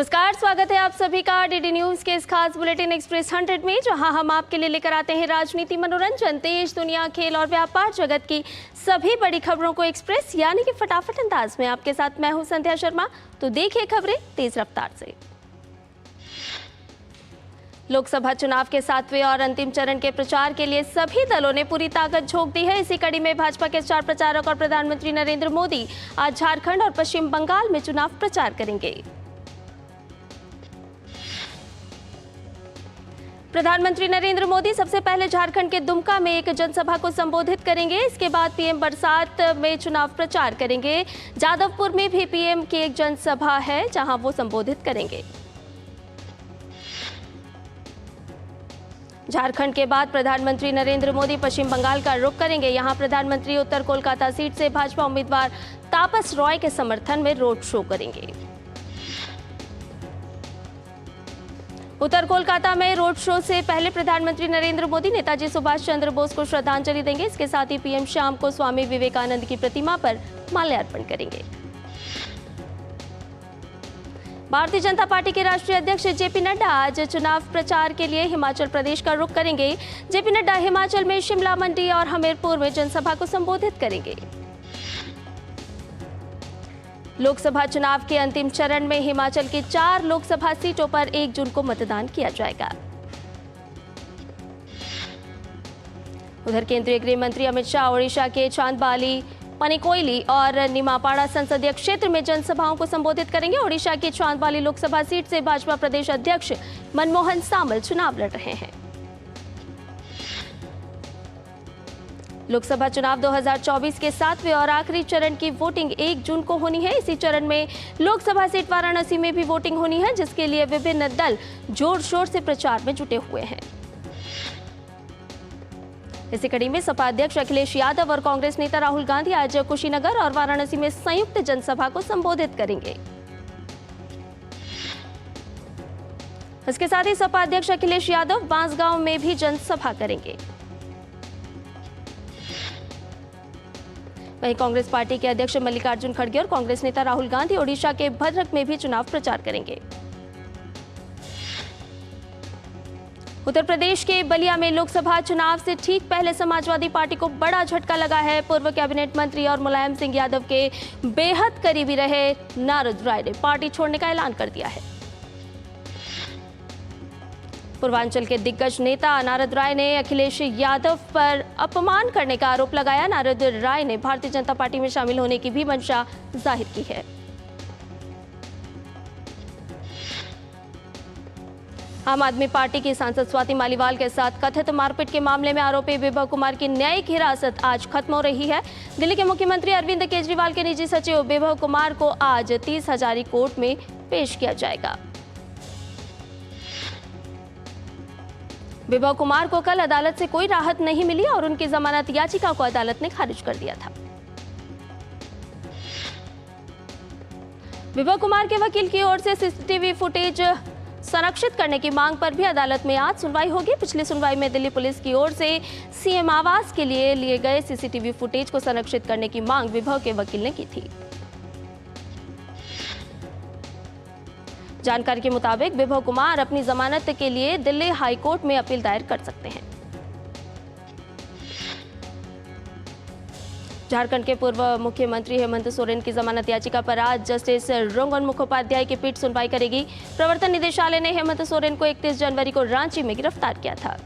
नमस्कार, स्वागत है आप सभी का डीडी न्यूज के इस खास बुलेटिन एक्सप्रेस 100 में, जहां हम आपके लिए लेकर आते हैं राजनीति, मनोरंजन, देश दुनिया, खेल और व्यापार जगत की सभी बड़ी खबरों को एक्सप्रेस यानी कि फटाफट अंदाज में। आपके साथ मैं हूं संध्या शर्मा। तो देखिए खबरें तेज रफ्तार से। लोकसभा चुनाव के 7वें और अंतिम चरण के प्रचार के लिए सभी दलों ने पूरी ताकत झोंक दी है। इसी कड़ी में भाजपा के स्टार प्रचारक और प्रधानमंत्री नरेंद्र मोदी आज झारखंड और पश्चिम बंगाल में चुनाव प्रचार करेंगे। प्रधानमंत्री नरेंद्र मोदी सबसे पहले झारखंड के दुमका में एक जनसभा को संबोधित करेंगे। इसके बाद पीएम बरसात में चुनाव प्रचार करेंगे। जादवपुर में भी पीएम की एक जनसभा है, जहां वो संबोधित करेंगे। झारखंड के बाद प्रधानमंत्री नरेंद्र मोदी पश्चिम बंगाल का रुख करेंगे। यहां प्रधानमंत्री उत्तर कोलकाता सीट से भाजपा उम्मीदवार तापस रॉय के समर्थन में रोड शो करेंगे। उत्तर कोलकाता में रोड शो से पहले प्रधानमंत्री नरेंद्र मोदी नेताजी सुभाष चंद्र बोस को श्रद्धांजलि देंगे। इसके साथ ही पीएम शाम को स्वामी विवेकानंद की प्रतिमा पर माल्यार्पण करेंगे। भारतीय जनता पार्टी के राष्ट्रीय अध्यक्ष जेपी नड्डा आज चुनाव प्रचार के लिए हिमाचल प्रदेश का रुख करेंगे। जेपी नड्डा हिमाचल में शिमला, मंडी और हमीरपुर में जनसभा को संबोधित करेंगे। लोकसभा चुनाव के अंतिम चरण में हिमाचल की 4 लोकसभा सीटों पर 1 जून को मतदान किया जाएगा। उधर केंद्रीय गृह मंत्री अमित शाह ओडिशा के चांदबाली, पनिकोइली और निमापाड़ा संसदीय क्षेत्र में जनसभाओं को संबोधित करेंगे। ओडिशा की चांदबाली लोकसभा सीट से भाजपा प्रदेश अध्यक्ष मनमोहन सामल चुनाव लड़ रहे हैं। लोकसभा चुनाव 2024 के 7वें और आखिरी चरण की वोटिंग 1 जून को होनी है। इसी चरण में लोकसभा सीट वाराणसी में भी वोटिंग होनी है, जिसके लिए विभिन्न दल जोर शोर से प्रचार में जुटे हुए हैं। इसी कड़ी में सपा अध्यक्ष अखिलेश यादव और कांग्रेस नेता राहुल गांधी आज कुशीनगर और वाराणसी में संयुक्त जनसभा को संबोधित करेंगे। इसके साथ ही सपा अध्यक्ष अखिलेश यादव बांसगांव में भी जनसभा करेंगे। वहीं कांग्रेस पार्टी के अध्यक्ष मल्लिकार्जुन खड़गे और कांग्रेस नेता राहुल गांधी ओडिशा के भद्रक में भी चुनाव प्रचार करेंगे। उत्तर प्रदेश के बलिया में लोकसभा चुनाव से ठीक पहले समाजवादी पार्टी को बड़ा झटका लगा है। पूर्व कैबिनेट मंत्री और मुलायम सिंह यादव के बेहद करीबी रहे नारद राय ने पार्टी छोड़ने का ऐलान कर दिया है। पूर्वांचल के दिग्गज नेता नारद राय ने अखिलेश यादव पर अपमान करने का आरोप लगाया। नारद राय ने भारतीय जनता पार्टी में शामिल होने की भी मंशा जाहिर की है। आम आदमी पार्टी की सांसद स्वाति मालीवाल के साथ कथित मारपीट के मामले में आरोपी विभव कुमार की न्यायिक हिरासत आज खत्म हो रही है। दिल्ली के मुख्यमंत्री अरविंद केजरीवाल के निजी सचिव विभव कुमार को आज 30 हजारी कोर्ट में पेश किया जाएगा। विभव कुमार को कल अदालत से कोई राहत नहीं मिली और उनकी जमानत याचिका को अदालत ने खारिज कर दिया था। विभव कुमार के वकील की ओर से सीसीटीवी फुटेज संरक्षित करने की मांग पर भी अदालत में आज सुनवाई होगी। पिछली सुनवाई में दिल्ली पुलिस की ओर से सीएम आवास के लिए गए सीसीटीवी फुटेज को संरक्षित करने की मांग विभव के वकील ने की थी। जानकारी के मुताबिक विभव कुमार अपनी जमानत के लिए दिल्ली हाई कोर्ट में अपील दायर कर सकते हैं। झारखंड के पूर्व मुख्यमंत्री हेमंत सोरेन की जमानत याचिका पर आज जस्टिस रोंगन मुखोपाध्याय की पीठ सुनवाई करेगी। प्रवर्तन निदेशालय ने हेमंत सोरेन को 31 जनवरी को रांची में गिरफ्तार किया था।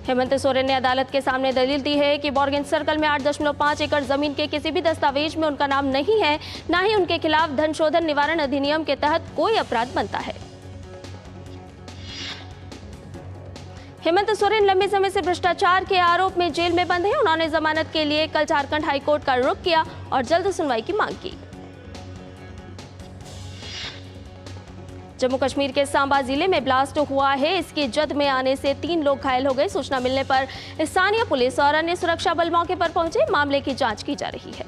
हेमंत सोरेन ने अदालत के सामने दलील दी है कि बॉर्गेन सर्कल में 8.5 एकड़ जमीन के किसी भी दस्तावेज में उनका नाम नहीं है, न ही उनके खिलाफ धन शोधन निवारण अधिनियम के तहत कोई अपराध बनता है। हेमंत सोरेन लंबे समय से भ्रष्टाचार के आरोप में जेल में बंद हैं। उन्होंने जमानत के लिए कल झारखंड हाईकोर्ट का रुख किया और जल्द सुनवाई की मांग की। जम्मू कश्मीर के सांबा जिले में ब्लास्ट हुआ है। इसकी जद में आने से 3 लोग घायल हो गए। सूचना मिलने पर स्थानीय पुलिस और अन्य सुरक्षा बल मौके पर पहुंचे। मामले की जांच की जा रही है।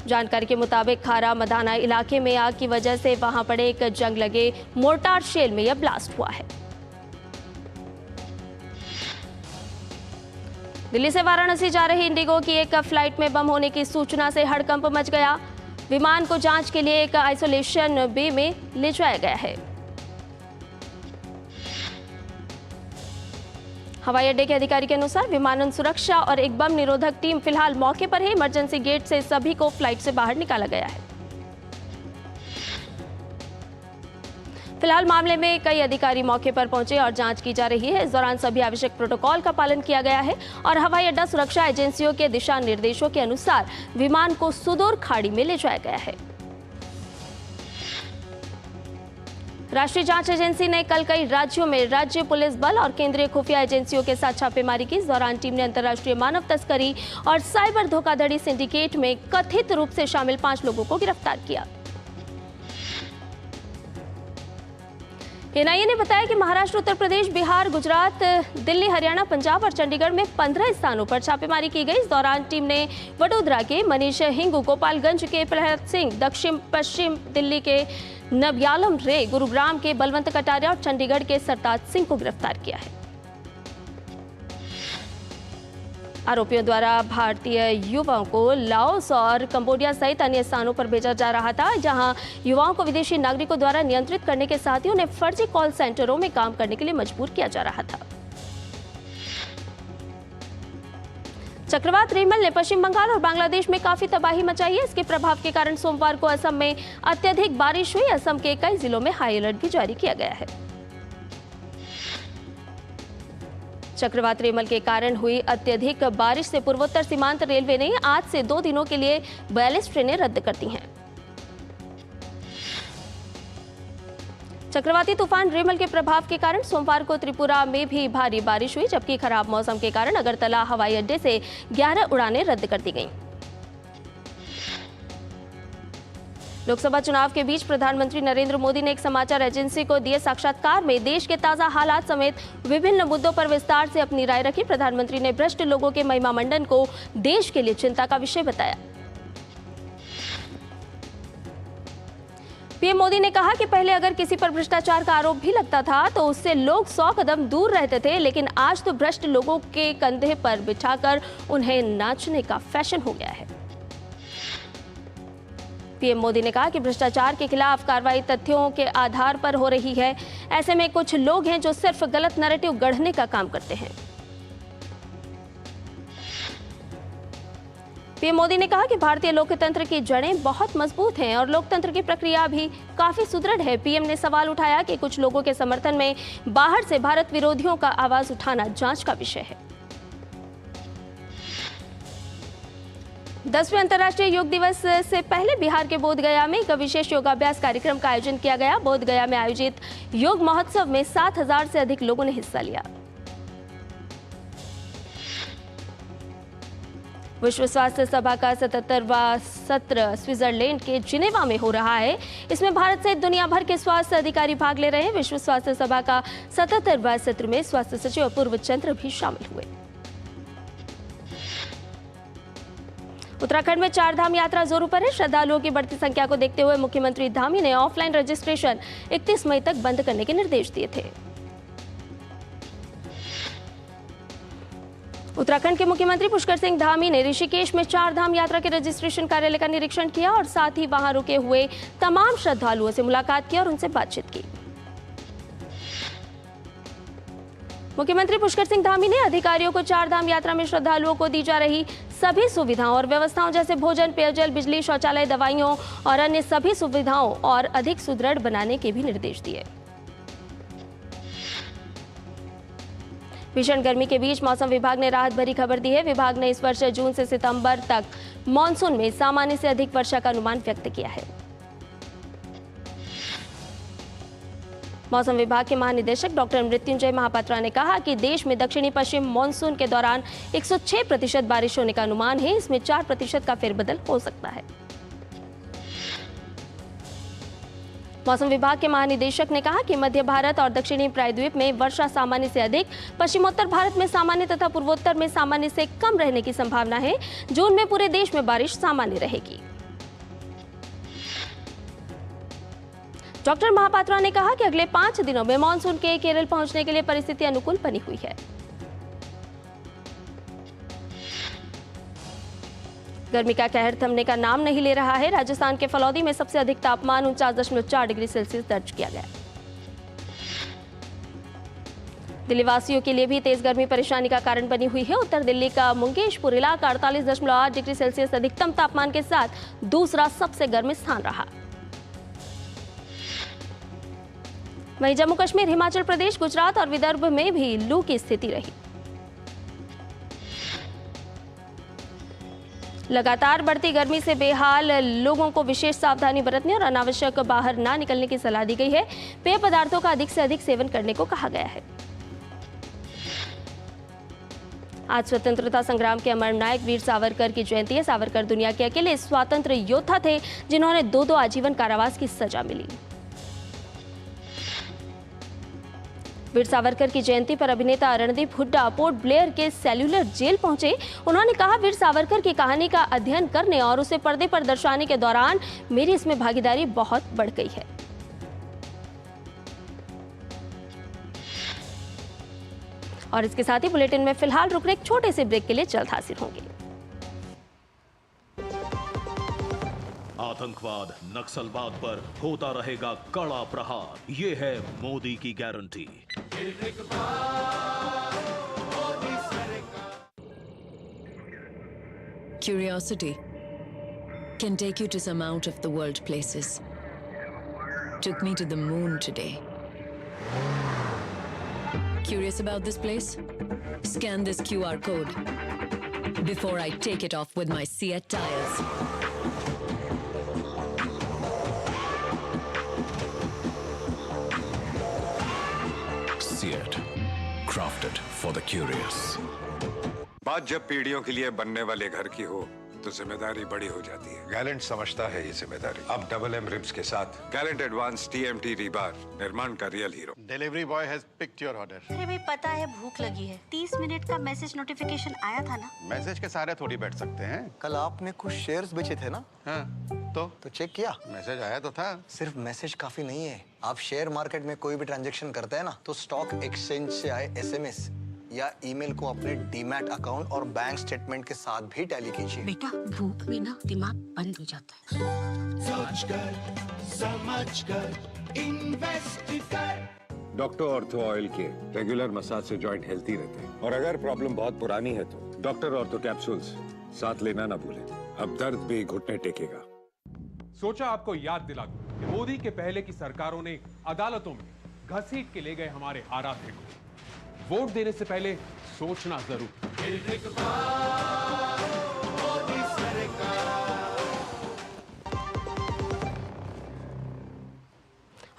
जानकारी के मुताबिक खारा मदाना इलाके में आग की वजह से वहां पड़े एक जंग लगे मोर्टार शेल में यह ब्लास्ट हुआ है। दिल्ली से वाराणसी जा रही इंडिगो की एक फ्लाइट में बम होने की सूचना से हड़कंप मच गया। विमान को जांच के लिए एक आइसोलेशन बे में ले जाया गया है। हवाई अड्डे के अधिकारी के अनुसार विमानन सुरक्षा और एक बम निरोधक टीम फिलहाल मौके पर है। इमरजेंसी गेट से सभी को फ्लाइट से बाहर निकाला गया है। फिलहाल मामले में कई अधिकारी मौके पर पहुंचे और जांच की जा रही है। इस दौरान सभी आवश्यक प्रोटोकॉल का पालन किया गया है और हवाई अड्डा सुरक्षा एजेंसियों के दिशा निर्देशों के अनुसार विमान को सुदूर खाड़ी में ले जाया गया है। राष्ट्रीय जांच एजेंसी ने कल कई राज्यों में राज्य पुलिस बल और केंद्रीय खुफिया एजेंसियों के साथ छापेमारी की। इस दौरान टीम ने अंतर्राष्ट्रीय मानव तस्करी और साइबर धोखाधड़ी सिंडिकेट में कथित रूप से शामिल 5 लोगों को गिरफ्तार किया। एनआईए ने बताया कि महाराष्ट्र, उत्तर प्रदेश, बिहार, गुजरात, दिल्ली, हरियाणा, पंजाब और चंडीगढ़ में 15 स्थानों पर छापेमारी की गई। इस दौरान टीम ने वडोदरा के मनीष हिंगू, गोपालगंज के प्रहलाद सिंह, दक्षिण पश्चिम दिल्ली के नबियालम रे, गुरुग्राम के बलवंत कटारिया और चंडीगढ़ के सरताज सिंह को गिरफ्तार किया है। आरोपियों द्वारा भारतीय युवाओं को लाओस और कंबोडिया सहित अन्य स्थानों पर भेजा जा रहा था, जहां युवाओं को विदेशी नागरिकों द्वारा नियंत्रित करने के साथ ही उन्हें फर्जी कॉल सेंटरों में काम करने के लिए मजबूर किया जा रहा था। चक्रवात रेमल ने पश्चिम बंगाल और बांग्लादेश में काफी तबाही मचाई है। इसके प्रभाव के कारण सोमवार को असम में अत्यधिक बारिश हुई। असम के कई जिलों में हाई अलर्ट भी जारी किया गया है। चक्रवात रेमल के कारण हुई अत्यधिक बारिश से पूर्वोत्तर सीमांत रेलवे ने आज से 2 दिनों के लिए 42 ट्रेनें रद्द कर दी हैं। चक्रवाती तूफान रेमल के प्रभाव के कारण सोमवार को त्रिपुरा में भी भारी बारिश हुई, जबकि खराब मौसम के कारण अगरतला हवाई अड्डे से 11 उड़ानें रद्द कर दी गईं। लोकसभा चुनाव के बीच प्रधानमंत्री नरेंद्र मोदी ने एक समाचार एजेंसी को दिए साक्षात्कार में देश के ताजा हालात समेत विभिन्न मुद्दों पर विस्तार से अपनी राय रखी। प्रधानमंत्री ने भ्रष्ट लोगों के महिमामंडन को देश के लिए चिंता का विषय बताया। पीएम मोदी ने कहा कि पहले अगर किसी पर भ्रष्टाचार का आरोप भी लगता था तो उससे लोग 100 कदम दूर रहते थे, लेकिन आज तो भ्रष्ट लोगों के कंधे पर बिठाकर उन्हें नाचने का फैशन हो गया है। पीएम मोदी ने कहा कि भ्रष्टाचार के खिलाफ कार्रवाई तथ्यों के आधार पर हो रही है। ऐसे में कुछ लोग हैं जो सिर्फ गलत नैरेटिव गढ़ने का काम करते हैं। पीएम मोदी ने कहा कि भारतीय लोकतंत्र की जड़ें बहुत मजबूत हैं और लोकतंत्र की प्रक्रिया भी काफी सुदृढ़ है। पीएम ने सवाल उठाया कि कुछ लोगों के समर्थन में बाहर से भारत विरोधियों का आवाज उठाना जांच का विषय है। 10वें अंतर्राष्ट्रीय योग दिवस से पहले बिहार के बोधगया में एक विशेष योगाभ्यास कार्यक्रम का आयोजन किया गया। बोधगया में आयोजित योग महोत्सव में 7,000 से अधिक लोगों ने हिस्सा लिया। विश्व स्वास्थ्य सभा का 77वां सत्र स्विट्जरलैंड के जिनेवा में हो रहा है। इसमें भारत सहित दुनिया भर के स्वास्थ्य अधिकारी भाग ले रहे हैं। विश्व स्वास्थ्य सभा का 77वां सत्र में स्वास्थ्य सचिव अपूर्व चंद्र भी शामिल हुए। उत्तराखंड में 4 धाम यात्रा जोरों पर है। श्रद्धालुओं की बढ़ती संख्या को देखते हुए मुख्यमंत्री धामी ने ऑफलाइन रजिस्ट्रेशन 31 मई तक बंद करने के निर्देश दिए थे। उत्तराखंड के मुख्यमंत्री पुष्कर सिंह धामी ने ऋषिकेश में 4 धाम यात्रा के रजिस्ट्रेशन कार्यालय का निरीक्षण किया और साथ ही वहां रुके हुए तमाम श्रद्धालुओं से मुलाकात की और उनसे बातचीत की। मुख्यमंत्री पुष्कर सिंह धामी ने अधिकारियों को 4 धाम यात्रा में श्रद्धालुओं को दी जा रही सभी सुविधाओं और व्यवस्थाओं जैसे भोजन, पेयजल, बिजली, शौचालय, दवाइयों और अन्य सभी सुविधाओं और अधिक सुदृढ़ बनाने के भी निर्देश दिए। भीषण गर्मी के बीच मौसम विभाग ने राहत भरी खबर दी है। विभाग ने इस वर्ष जून से सितंबर तक मानसून में सामान्य से अधिक वर्षा का अनुमान व्यक्त किया है। मौसम विभाग के महानिदेशक डॉक्टर मृत्युंजय महापात्रा ने कहा कि देश में दक्षिणी पश्चिम मानसून के दौरान 106% बारिश होने का अनुमान है। इसमें 4% का फेरबदल हो सकता है। मौसम विभाग के महानिदेशक ने कहा कि मध्य भारत और दक्षिणी प्रायद्वीप में वर्षा सामान्य से अधिक, पश्चिमोत्तर भारत में सामान्य तथा पूर्वोत्तर में सामान्य से कम रहने की संभावना है। जून में पूरे देश में बारिश सामान्य रहेगी। डॉक्टर महापात्रा ने कहा कि अगले 5 दिनों में मानसून के केरल पहुंचने के लिए परिस्थिति अनुकूल बनी हुई है। गर्मी का कहर थमने का नाम नहीं ले रहा है। राजस्थान के फलौदी में सबसे अधिक तापमान 49.4 डिग्री सेल्सियस दर्ज किया गया। दिल्ली वासियों के लिए भी तेज गर्मी परेशानी का कारण बनी हुई है। उत्तर दिल्ली का मुंगेशपुर इलाका 48.8 डिग्री सेल्सियस अधिकतम तापमान के साथ दूसरा सबसे गर्म स्थान रहा। वहीं जम्मू कश्मीर, हिमाचल प्रदेश, गुजरात और विदर्भ में भी लू की स्थिति रही। लगातार बढ़ती गर्मी से बेहाल लोगों को विशेष सावधानी बरतने और अनावश्यक बाहर ना निकलने की सलाह दी गई है। पेय पदार्थों का अधिक से अधिक सेवन करने को कहा गया है। आज स्वतंत्रता संग्राम के अमर नायक वीर सावरकर की जयंती है। सावरकर दुनिया के अकेले स्वतंत्र योद्धा थे जिन्होंने दो आजीवन कारावास की सजा मिली। वीर सावरकर की जयंती पर अभिनेता रणदीप हुड्डा पोर्ट ब्लेयर के सेल्यूलर जेल पहुंचे। उन्होंने कहा, वीर सावरकर की कहानी का अध्ययन करने और उसे पर्दे पर दर्शाने के दौरान मेरी इसमें भागीदारी बहुत बढ़ गई है। और इसके साथ ही बुलेटिन में फिलहाल रुक रहे एक छोटे से ब्रेक के लिए जल्द हाजिर होंगे। आतंकवाद, नक्सलवाद पर होता रहेगा कड़ा प्रहार, ये है मोदी की guarantee. Curiosity can take you to some out of the world places. Took me to the moon today. Curious about this place? Scan this QR code before I take it off with my Seat tires. Seat, crafted for the curious. बात जब पीढ़ियों के लिए बनने वाले घर की हो तो जिम्मेदारी बड़ी हो जाती है। गैलेंट समझता है ये जिम्मेदारी। अब डबल एम रिब्स के साथ गैलेंट एडवांस TMT रीबार, निर्माण का real hero. Delivery boy has picked your order. अरे भाई, पता है भूख लगी है। 30 मिनट का मैसेज नोटिफिकेशन आया था ना। मैसेज के सारे थोड़ी बैठ सकते हैं। कल आपने कुछ शेयर्स बेचे थे ना? हाँ, तो चेक किया? मैसेज आया तो था। सिर्फ मैसेज काफी नहीं है। आप शेयर मार्केट में कोई भी ट्रांजैक्शन करते हैं ना, तो स्टॉक एक्सचेंज से आए SMS या ईमेल को अपने डीमैट अकाउंट और बैंक स्टेटमेंट के साथ भी टैली कीजिए। बेटा, भूख में ना दिमाग बंद हो जाता है। समझकर इन्वेस्ट कर। डॉक्टर ऑर्थो ऑयल के रेगुलर मसाज से जॉइंट हेल्थी रहते हैं। और अगर प्रॉब्लम बहुत पुरानी है तो डॉक्टर ऑर्थो कैप्सूल्स साथ लेना ना भूलें। अब दर्द भी घुटने टेकेगा। सोचा आपको याद दिला दूं कि मोदी के पहले की सरकारों ने अदालतों में घसीट के ले गए हमारे आराध्य को। वोट देने से पहले सोचना जरूर।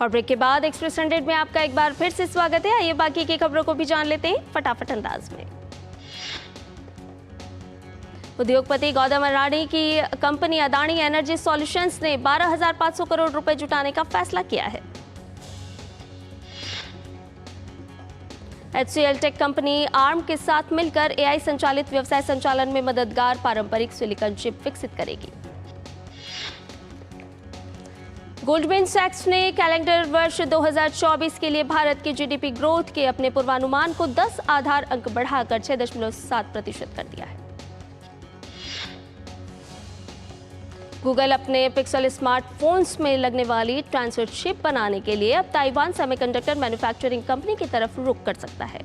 और ब्रेक के बाद एक्सप्रेस 100 में आपका एक बार फिर से स्वागत है। आइए बाकी की खबरों को भी जान लेते हैं फटाफट अंदाज में। उद्योगपति गौतम अडानी की कंपनी अडानी एनर्जी सॉल्यूशंस ने 12,500 करोड़ रुपए जुटाने का फैसला किया है। HCL टेक कंपनी आर्म के साथ मिलकर AI संचालित व्यवसाय संचालन में मददगार पारंपरिक सिलिकॉन चिप विकसित करेगी। गोल्डमैन सैक्स ने कैलेंडर वर्ष 2024 के लिए भारत की GDP ग्रोथ के अपने पूर्वानुमान को 10 आधार अंक बढ़ाकर 6.7% कर दिया है। गूगल अपने पिक्सल स्मार्टफोन्स में लगने वाली ट्रांसफर चिप बनाने के लिए अब ताइवान सेमीकंडक्टर मैन्युफैक्चरिंग कंपनी की तरफ रुख कर सकता है।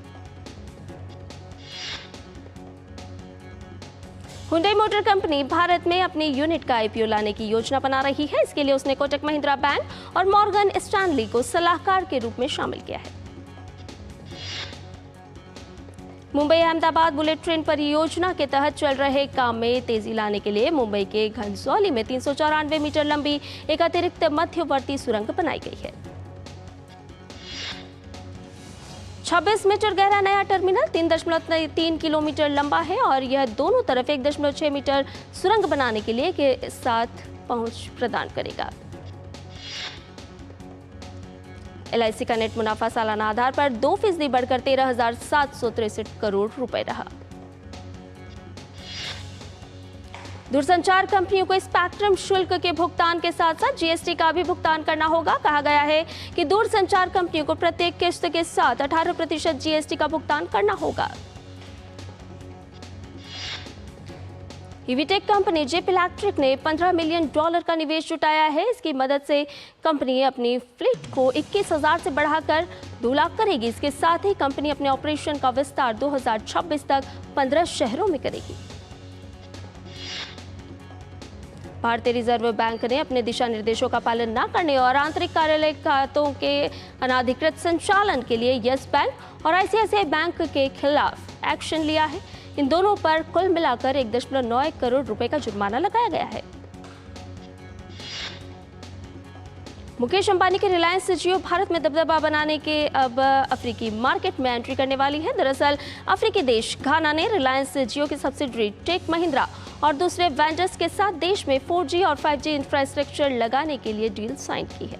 हुंडई मोटर कंपनी भारत में अपनी यूनिट का IPO लाने की योजना बना रही है। इसके लिए उसने कोटक महिंद्रा बैंक और मॉर्गन स्टैनली को सलाहकार के रूप में शामिल किया है। मुंबई अहमदाबाद बुलेट ट्रेन परियोजना के तहत चल रहे काम में तेजी लाने के लिए मुंबई के घनसौली में 394 मीटर लंबी एक अतिरिक्त मध्यवर्ती सुरंग बनाई गई है। 26 मीटर गहरा नया टर्मिनल 3.3 किलोमीटर लंबा है और यह दोनों तरफ 1.6 मीटर सुरंग बनाने के लिए के साथ पहुंच प्रदान करेगा। LIC का नेट मुनाफा सालाना आधार पर 2% बढ़कर 13,763 करोड़ रुपए रहा। दूरसंचार कंपनियों को स्पेक्ट्रम शुल्क के भुगतान के साथ साथ GST का भी भुगतान करना होगा। कहा गया है कि दूरसंचार कंपनियों को प्रत्येक किस्त के साथ 18% GST का भुगतान करना होगा। ईवीटेक कंपनी जेप इलेक्ट्रिक ने $15 मिलियन का निवेश जुटाया है। इसकी मदद से कंपनी अपनी फ्लीट को 21,000 से बढ़ाकर 2 लाख करेगी। इसके साथ ही कंपनी अपने ऑपरेशन का विस्तार 2026 तक 15 शहरों में करेगी। भारतीय रिजर्व बैंक ने अपने दिशा निर्देशों का पालन न करने और आंतरिक कार्यालय खातों के अनाधिकृत संचालन के लिए यस बैंक और आईसीआईसीआई बैंक के खिलाफ एक्शन लिया है। इन दोनों पर कुल मिलाकर 1.91 करोड़ रुपए का जुर्माना लगाया गया है। मुकेश अंबानी की रिलायंस जियो भारत में दबदबा बनाने के अब अफ्रीकी मार्केट में एंट्री करने वाली है। दरअसल अफ्रीकी देश घाना ने रिलायंस जियो की सब्सिडरी टेक महिंद्रा और दूसरे वेंडर्स के साथ देश में 4G और 5G इंफ्रास्ट्रक्चर लगाने के लिए डील साइन की है।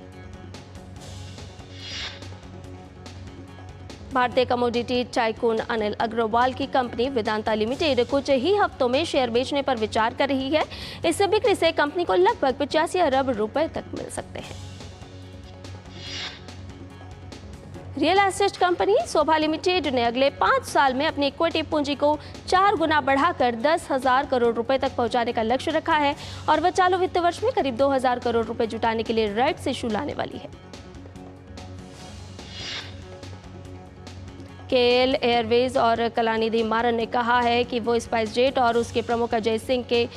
भारतीय कमोडिटी टाइकून अनिल अग्रवाल की कंपनी वेदांता लिमिटेड कुछ ही हफ्तों में शेयर बेचने पर विचार कर रही है। इस बिक्री से कंपनी को लगभग 85 अरब रुपए तक मिल सकते हैं। रियल एस्टेट कंपनी शोभा लिमिटेड ने अगले 5 साल में अपनी इक्विटी पूंजी को 4 गुना बढ़ाकर 10,000 करोड़ रुपए तक पहुंचाने का लक्ष्य रखा है और वह चालू वित्त वर्ष में करीब 2,000 करोड़ रुपए जुटाने के लिए राइट्स इशू लाने वाली है। केएल एयरवेज और कलानिधि मारन ने कहा है कि वो स्पाइस जेट और उसके प्रमुख अजय सिंह के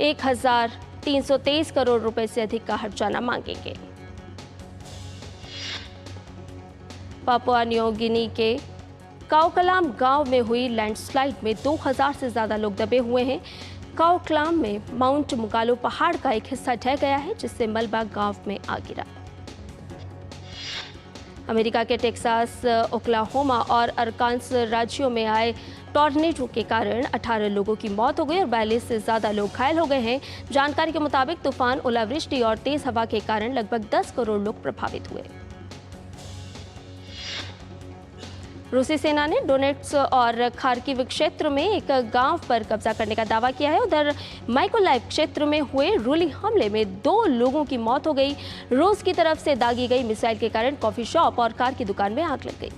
1,323 करोड़ रुपए से अधिक का हर्जाना मांगेंगे। पापुआ न्यू गिनी के काउकलाम गांव में हुई लैंडस्लाइड में 2,000 से ज्यादा लोग दबे हुए हैं। काउकलाम में माउंट मुकालो पहाड़ का एक हिस्सा ढह गया है, जिससे मलबा गांव में आ गिरा। अमेरिका के टेक्सास, ओक्लाहोमा और अरकान्स राज्यों में आए टॉर्नेडो के कारण 18 लोगों की मौत हो गई और 42 से ज्यादा लोग घायल हो गए हैं। जानकारी के मुताबिक तूफान, ओलावृष्टि और तेज हवा के कारण लगभग 10 करोड़ लोग प्रभावित हुए। रूसी सेना ने डोनेट्स और खार्किव क्षेत्र में एक गांव पर कब्जा करने का दावा किया है। उधर माइकोलाइव क्षेत्र में हुए रूसी हमले में 2 लोगों की मौत हो गई। रूस की तरफ से दागी गई मिसाइल के कारण कॉफी शॉप और कार की दुकान में आग लग गई।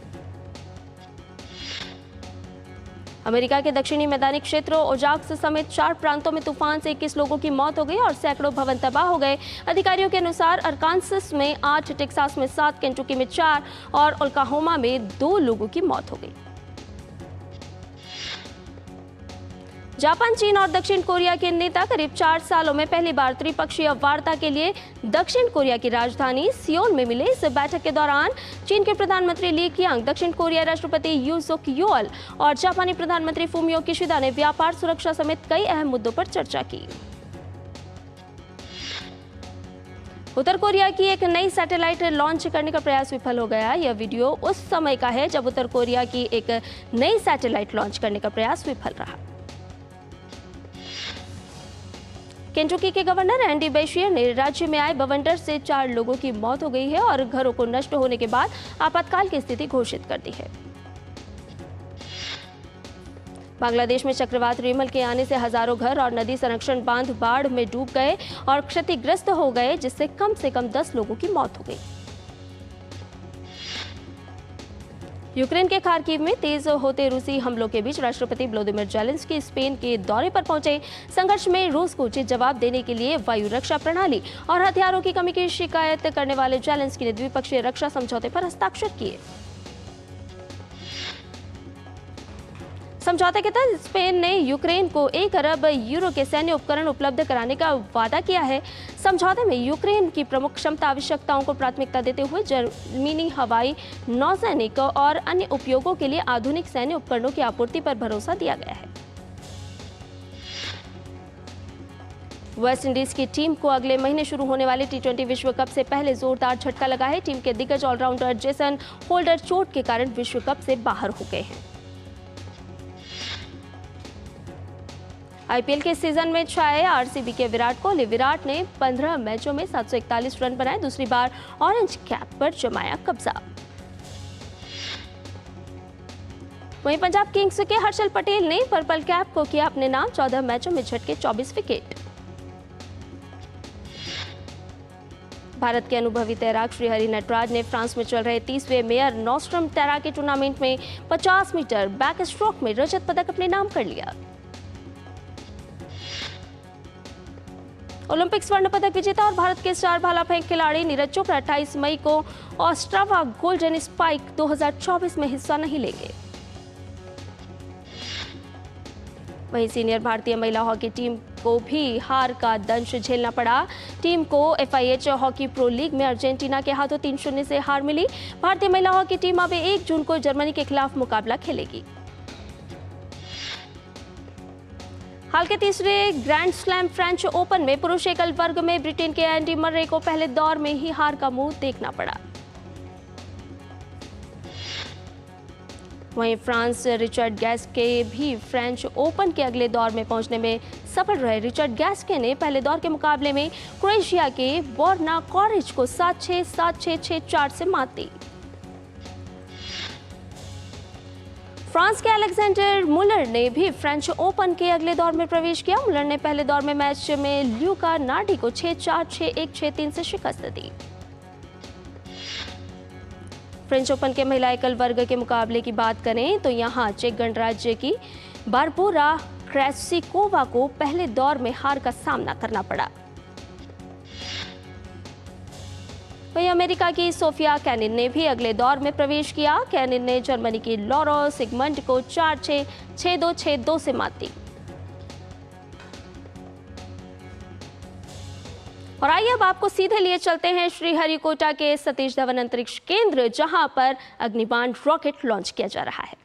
अमेरिका के दक्षिणी मैदानी क्षेत्रों ओजाक्स समेत 4 प्रांतों में तूफान से 21 लोगों की मौत हो गई और सैकड़ों भवन तबाह हो गए। अधिकारियों के अनुसार अरकान्सस में 8, टेक्सास में 7, केंटुकी में 4 और ओक्लाहोमा में 2 लोगों की मौत हो गई। जापान, चीन और दक्षिण कोरिया के नेता करीब 4 सालों में पहली बार त्रिपक्षीय वार्ता के लिए दक्षिण कोरिया की राजधानी सियोल में मिले। इस बैठक के दौरान चीन के प्रधानमंत्री ली कियांग, दक्षिण कोरिया राष्ट्रपति यू सुक योल और जापानी प्रधानमंत्री फूमियो किशिदा ने व्यापार, सुरक्षा समेत कई अहम मुद्दों पर चर्चा की। उत्तर कोरिया की एक नई सैटेलाइट लॉन्च करने का प्रयास विफल हो गया। यह वीडियो उस समय का है जब उत्तर कोरिया की एक नई सैटेलाइट लॉन्च करने का प्रयास विफल रहा। केंटुकी के गवर्नर एंडी बेशियर ने राज्य में आए बवंडर से 4 लोगों की मौत हो गई है और घरों को नष्ट होने के बाद आपातकाल की स्थिति घोषित कर दी है। बांग्लादेश में चक्रवात रिमल के आने से हजारों घर और नदी संरक्षण बांध बाढ़ में डूब गए और क्षतिग्रस्त हो गए, जिससे कम से कम 10 लोगों की मौत हो गई। यूक्रेन के खार्किव में तेज होते रूसी हमलों के बीच राष्ट्रपति व्लादिमीर ज़ेलेंस्की स्पेन के दौरे पर पहुंचे। संघर्ष में रूस को उचित जवाब देने के लिए वायु रक्षा प्रणाली और हथियारों की कमी की शिकायत करने वाले ज़ेलेंस्की ने द्विपक्षीय रक्षा समझौते पर हस्ताक्षर किए। समझौते के तहत स्पेन ने यूक्रेन को 1 अरब यूरो के सैन्य उपकरण उपलब्ध कराने का वादा किया है। समझौते में यूक्रेन की प्रमुख क्षमता आवश्यकताओं को प्राथमिकता देते हुए जमीनी, हवाई, नौसैनिक और अन्य उपयोगों के लिए आधुनिक सैन्य उपकरणों की आपूर्ति पर भरोसा दिया गया है। वेस्ट इंडीज की टीम को अगले महीने शुरू होने वाले T20 विश्व कप से पहले जोरदार झटका लगा है। टीम के दिग्गज ऑलराउंडर जेसन होल्डर चोट के कारण विश्व कप से बाहर हो गए हैं। आईपीएल के सीजन में छाए आरसीबी के विराट कोहली। विराट ने 15 मैचों में 741 रन बनाए, दूसरी बार ऑरेंज कैप पर जमाया कब्जा। वहीं पंजाब किंग्स के हर्षल पटेल ने पर्पल कैप को किया अपने नाम। 14 मैचों में झटके 24 विकेट। भारत के अनुभवी तैराक श्रीहरि नटराज ने फ्रांस में चल रहे 30वें मेयर नॉस्ट्रम तैराकी टूर्नामेंट में 50 मीटर बैक स्ट्रोक में रजत पदक अपने नाम कर लिया। ओलंपिक स्वर्ण पदक विजेता और भारत के स्टार भाला फेंक खिलाड़ी नीरज चोपड़ा 28 मई को ऑस्ट्रावा गोल्डन स्पाइक 2024 में हिस्सा नहीं लेंगे। वहीं सीनियर भारतीय महिला हॉकी टीम को भी हार का दंश झेलना पड़ा। टीम को FIH हॉकी प्रो लीग में अर्जेंटीना के हाथों 3-0 से हार मिली। भारतीय महिला हॉकी टीम अब 1 जून को जर्मनी के खिलाफ मुकाबला खेलेगी। हाल के तीसरे ग्रैंड स्लैम फ्रेंच ओपन में पुरुष एकल वर्ग में ब्रिटेन के एंडी मर्रे को पहले दौर में ही हार का मुंह देखना पड़ा। वहीं फ्रांस रिचर्ड गैस्के भी फ्रेंच ओपन के अगले दौर में पहुंचने में सफल रहे। रिचर्ड गैस्के ने पहले दौर के मुकाबले में क्रोएशिया के बोर्ना कॉरिच को 7-6, 7-6, 6-4 से मात दी। फ्रांस के अलेक्जेंडर मुलर ने भी फ्रेंच ओपन के अगले दौर में प्रवेश किया। मुलर ने पहले दौर में मैच में ल्यूका नार्डी को 6-4, 6-1, 6-3 से शिकस्त दी। फ्रेंच ओपन के महिला एकल वर्ग के मुकाबले की बात करें तो यहां चेक गणराज्य की बारबोरा क्रेस्सिकोवा को पहले दौर में हार का सामना करना पड़ा। वहीं अमेरिका की सोफिया कैनिन ने भी अगले दौर में प्रवेश किया। कैनिन ने जर्मनी की लॉरा सिगमंड को 4-6, 6-2, 6-2 से मात दी। और आइए अब आपको सीधे लिए चलते हैं श्रीहरिकोटा के सतीश धवन अंतरिक्ष केंद्र, जहां पर अग्निबाण रॉकेट लॉन्च किया जा रहा है।